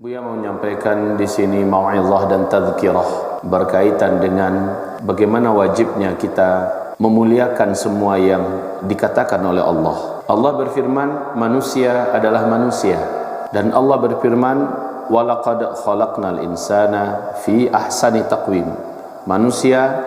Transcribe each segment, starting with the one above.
Buya mau menyampaikan di sini mau'izah dan tazkirah berkaitan dengan bagaimana wajibnya kita memuliakan semua yang dikatakan oleh Allah. Allah berfirman, manusia adalah manusia, dan Allah berfirman, walaqad khalaqnal insana fi ahsani taqwim. Manusia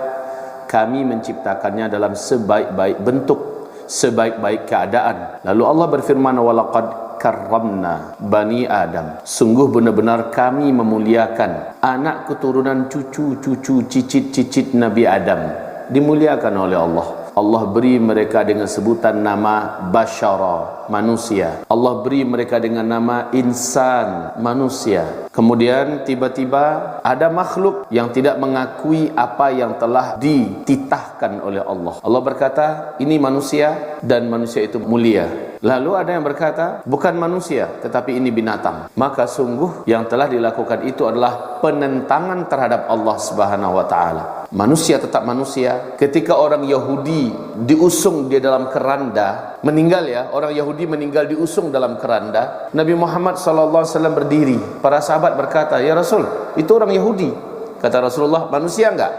kami menciptakannya dalam sebaik-baik bentuk, sebaik-baik keadaan. Lalu Allah berfirman, walaqad karramna bani Adam. Sungguh benar-benar kami memuliakan anak keturunan cucu-cucu cicit-cicit Nabi Adam. Dimuliakan oleh Allah. Allah beri mereka dengan sebutan nama Bashara, manusia. Allah beri mereka dengan nama insan, manusia. Kemudian tiba-tiba ada makhluk yang tidak mengakui apa yang telah dititahkan oleh Allah. Allah berkata, ini manusia dan manusia itu mulia. Lalu ada yang berkata, bukan manusia tetapi ini binatang. Maka sungguh yang telah dilakukan itu adalah penentangan terhadap Allah Subhanahu wa taala. Manusia tetap manusia. Ketika orang Yahudi diusung dia dalam keranda, meninggal ya, orang Yahudi meninggal diusung dalam keranda, Nabi Muhammad SAW berdiri. Para sahabat berkata, ya Rasul, itu orang Yahudi. Kata Rasulullah, manusia enggak?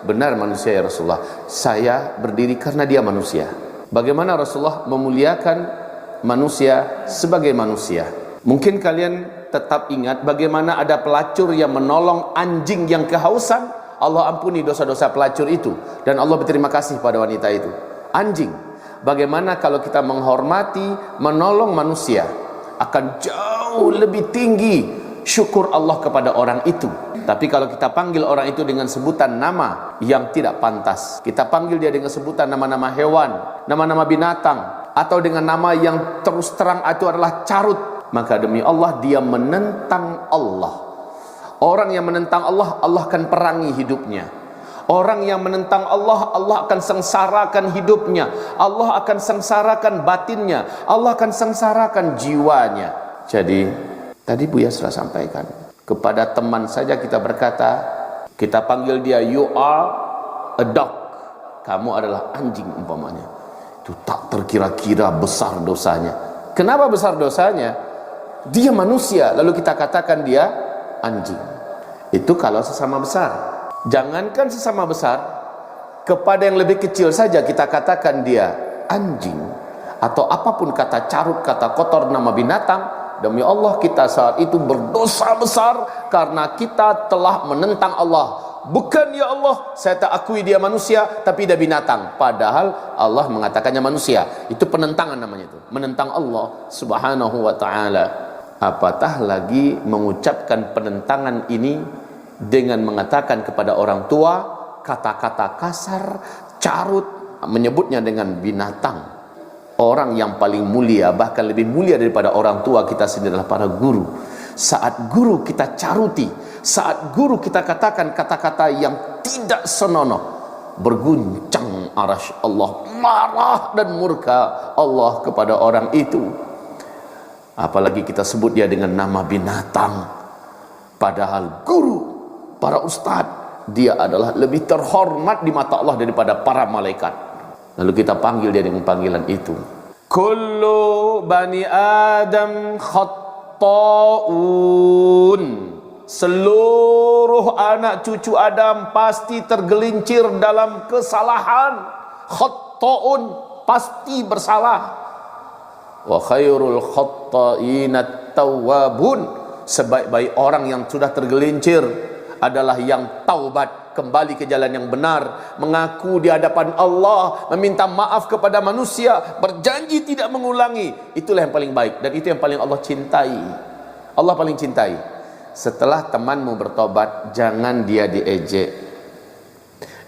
Benar manusia ya Rasulullah. Saya berdiri karena dia manusia. Bagaimana Rasulullah memuliakan manusia sebagai manusia? Mungkin kalian tetap ingat bagaimana ada pelacur yang menolong anjing yang kehausan. Allah ampuni dosa-dosa pelacur itu, dan Allah berterima kasih pada wanita itu. Anjing. Bagaimana kalau kita menghormati, menolong manusia, akan jauh lebih tinggi syukur Allah kepada orang itu. Tapi kalau kita panggil orang itu dengan sebutan nama yang tidak pantas, kita panggil dia dengan sebutan nama-nama hewan, nama-nama binatang, atau dengan nama yang terus terang itu adalah carut, maka demi Allah dia menentang Allah. Orang yang menentang Allah, Allah akan perangi hidupnya. Orang yang menentang Allah, Allah akan sengsarakan hidupnya. Allah akan sengsarakan batinnya. Allah akan sengsarakan jiwanya. Jadi, tadi Buya sudah sampaikan. Kepada teman saja kita berkata, kita panggil dia, you are a dog. Kamu adalah anjing umpamanya. Itu tak terkira-kira besar dosanya. Kenapa besar dosanya? Dia manusia, lalu kita katakan dia anjing. Itu kalau sesama besar. Jangankan sesama besar, kepada yang lebih kecil saja kita katakan dia anjing, atau apapun kata carut, kata kotor, nama binatang. Demi Allah kita saat itu berdosa besar karena kita telah menentang Allah. Bukan ya Allah, saya tak akui dia manusia, tapi dia binatang. Padahal Allah mengatakannya manusia. Itu penentangan namanya itu, menentang Allah Subhanahu wa ta'ala. Apatah lagi mengucapkan penentangan ini dengan mengatakan kepada orang tua kata-kata kasar, carut, menyebutnya dengan binatang. Orang yang paling mulia, bahkan lebih mulia daripada orang tua kita sendiri adalah para guru. Saat guru kita caruti, saat guru kita katakan kata-kata yang tidak senonoh, berguncang arasy Allah, marah dan murka Allah kepada orang itu. Apalagi kita sebut dia dengan nama binatang. Padahal guru, para ustadz, dia adalah lebih terhormat di mata Allah daripada para malaikat. Lalu kita panggil dia dengan panggilan itu. Kullu bani Adam khatta'un. Seluruh anak cucu Adam pasti tergelincir dalam kesalahan. Khatta'un, pasti bersalah. Wa khairul khatta'inat tawwabun. Sebaik-baik orang yang sudah tergelincir adalah yang taubat, kembali ke jalan yang benar, mengaku di hadapan Allah, meminta maaf kepada manusia, berjanji tidak mengulangi. Itulah yang paling baik, dan itu yang paling Allah cintai. Allah paling cintai. Setelah temanmu bertobat, jangan dia diejek,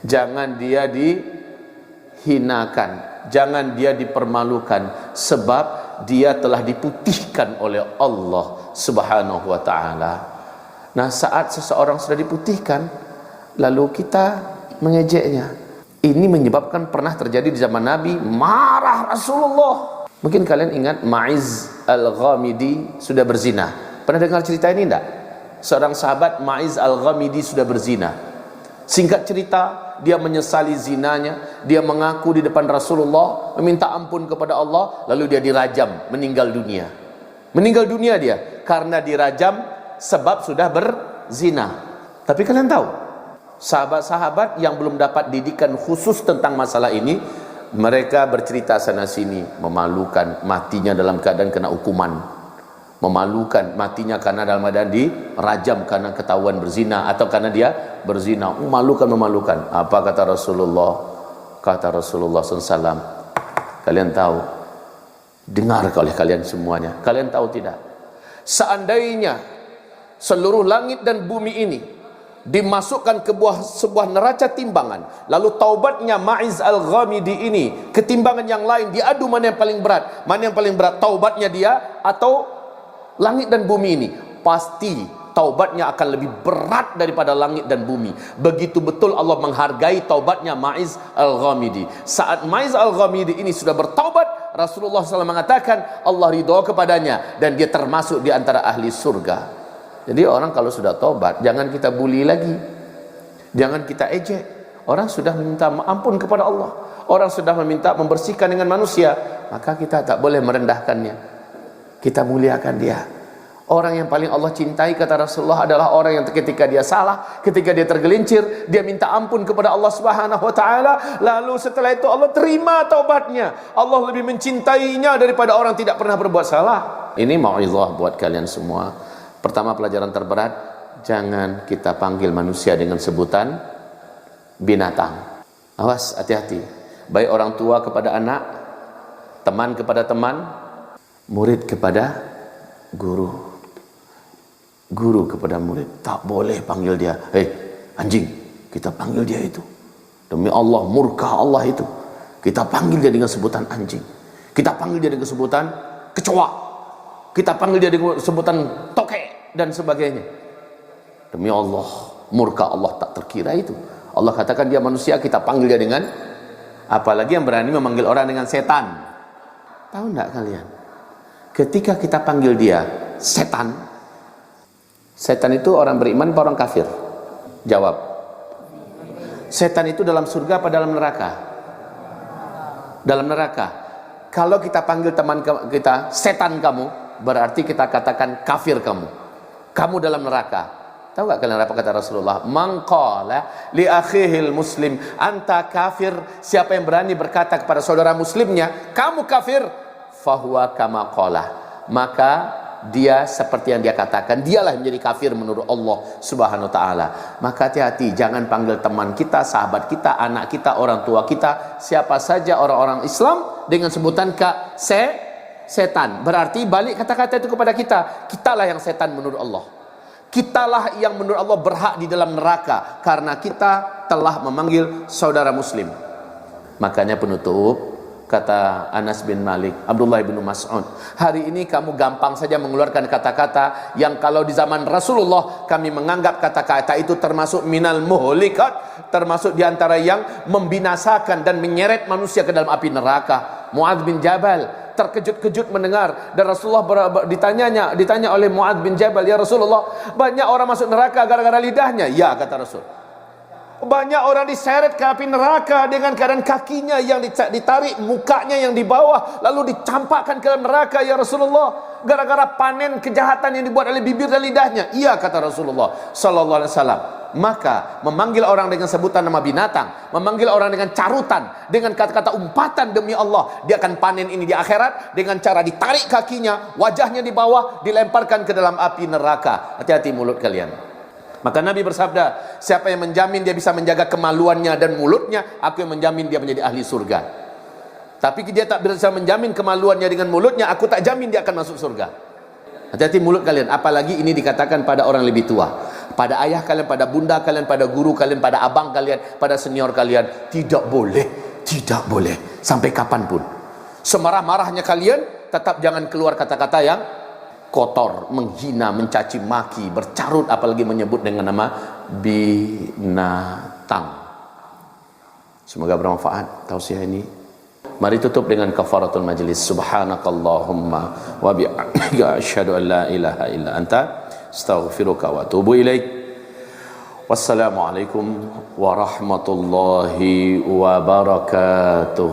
jangan dia dihinakan, jangan dia dipermalukan, sebab dia telah diputihkan oleh Allah Subhanahu wa ta'ala. Nah, saat seseorang sudah diputihkan, lalu kita mengejeknya, ini menyebabkan pernah terjadi di zaman Nabi, marah Rasulullah. Mungkin kalian ingat Ma'iz al-Ghamidi sudah berzina. Pernah dengar cerita ini enggak? Seorang sahabat Ma'iz al-Ghamidi sudah berzina. Singkat cerita, dia menyesali zinanya, dia mengaku di depan Rasulullah, meminta ampun kepada Allah, lalu dia dirajam, meninggal dunia. Meninggal dunia dia karena dirajam sebab sudah berzina. Tapi kalian tahu, sahabat-sahabat yang belum dapat didikan khusus tentang masalah ini, mereka bercerita sana sini, memalukan, matinya dalam keadaan kena hukuman, memalukan, matinya karena dalam keadaan dirajam karena ketahuan berzina atau karena dia berzina. Memalukan. Apa kata Rasulullah? Kata Rasulullah SAW, kalian tahu, dengar oleh kalian semuanya, kalian tahu tidak, seandainya seluruh langit dan bumi ini dimasukkan ke sebuah neraca timbangan, lalu taubatnya Ma'iz Al-Ghamidi ini ke timbangan yang lain, diadu mana yang paling berat, taubatnya dia atau langit dan bumi ini, pasti taubatnya akan lebih berat daripada langit dan bumi. Begitu betul Allah menghargai taubatnya Ma'iz Al-Ghamidi. Saat Ma'iz Al-Ghamidi ini sudah bertaubat, Rasulullah SAW mengatakan Allah ridho kepadanya dan dia termasuk di antara ahli surga. Jadi orang kalau sudah taubat, jangan kita bully lagi, jangan kita ejek. Orang sudah meminta ampun kepada Allah, orang sudah meminta membersihkan dengan manusia, maka kita tak boleh merendahkannya, kita muliakan dia. Orang yang paling Allah cintai, kata Rasulullah, adalah orang yang ketika dia salah, ketika dia tergelincir, dia minta ampun kepada Allah Subhanahu wa taala, lalu setelah itu Allah terima taubatnya. Allah lebih mencintainya daripada orang tidak pernah berbuat salah. Ini mau'izah buat kalian semua. Pertama, pelajaran terberat, jangan kita panggil manusia dengan sebutan binatang. Awas, hati-hati. Baik orang tua kepada anak, teman kepada teman, murid kepada guru, guru kepada murid. Tak boleh panggil dia, hei anjing, kita panggil dia itu. Demi Allah, murka Allah itu. Kita panggil dia dengan sebutan anjing, kita panggil dia dengan sebutan kecoa, kita panggil dia dengan sebutan tokek dan sebagainya. Demi Allah, murka Allah tak terkira itu. Allah katakan dia manusia, kita panggil dia dengan, apalagi yang berani memanggil orang dengan setan. Tahu enggak kalian, ketika kita panggil dia setan, setan itu orang beriman atau orang kafir? Jawab. Setan itu dalam surga apa dalam neraka? Dalam neraka. Kalau kita panggil teman kita setan kamu, berarti kita katakan kafir kamu. Kamu dalam neraka. Tahu gak kalian apa kata Rasulullah? Man qala li akhihil muslim anta kafir. Siapa yang berani berkata kepada saudara muslimnya, kamu kafir, fahuwa kama qala, maka dia seperti yang dia katakan, dialah yang menjadi kafir menurut Allah Subhanahu wa taala. Maka hati-hati, jangan panggil teman kita, sahabat kita, anak kita, orang tua kita, siapa saja orang-orang Islam dengan sebutan setan. Berarti balik kata-kata itu kepada kita. Kitalah yang setan menurut Allah. Kitalah yang menurut Allah berhak di dalam neraka karena kita telah memanggil saudara muslim. Makanya penutup, kata Anas bin Malik, Abdullah bin Mas'ud, hari ini kamu gampang saja mengeluarkan kata-kata yang kalau di zaman Rasulullah kami menganggap kata-kata itu termasuk minal muhlikat, termasuk diantara yang membinasakan dan menyeret manusia ke dalam api neraka. Mu'adz bin Jabal terkejut-kejut mendengar, dan Rasulullah ditanya oleh Mu'adz bin Jabal, ya Rasulullah, banyak orang masuk neraka gara-gara lidahnya. Ya, kata Rasul, banyak orang diseret ke api neraka dengan keadaan kakinya yang ditarik, mukanya yang di bawah, lalu dicampakkan ke dalam neraka, ya Rasulullah, gara-gara panen kejahatan yang dibuat oleh bibir dan lidahnya. Iya, kata Rasulullah sallallahu alaihi wasallam. Maka memanggil orang dengan sebutan nama binatang, memanggil orang dengan carutan, dengan kata-kata umpatan, demi Allah, dia akan panen ini di akhirat dengan cara ditarik kakinya, wajahnya di bawah, dilemparkan ke dalam api neraka. Hati-hati mulut kalian. Maka Nabi bersabda, siapa yang menjamin dia bisa menjaga kemaluannya dan mulutnya, aku yang menjamin dia menjadi ahli surga. Tapi dia tak bisa menjamin kemaluannya dengan mulutnya, aku tak jamin dia akan masuk surga. Hati-hati mulut kalian. Apalagi ini dikatakan pada orang lebih tua, pada ayah kalian, pada bunda kalian, pada guru kalian, pada abang kalian, pada senior kalian. Tidak boleh, tidak boleh, sampai kapanpun. Semarah-marahnya kalian, tetap jangan keluar kata-kata yang kotor, menghina, mencaci maki, bercarut, apalagi menyebut dengan nama binatang. Semoga bermanfaat tausiah ini. Mari tutup dengan kafaratul majlis. Subhanakallahumma wa bihamdika asyhadu an la ilaha illa anta astaghfiruka wa atubu ilaik. Wassalamualaikum warahmatullahi wabarakatuh.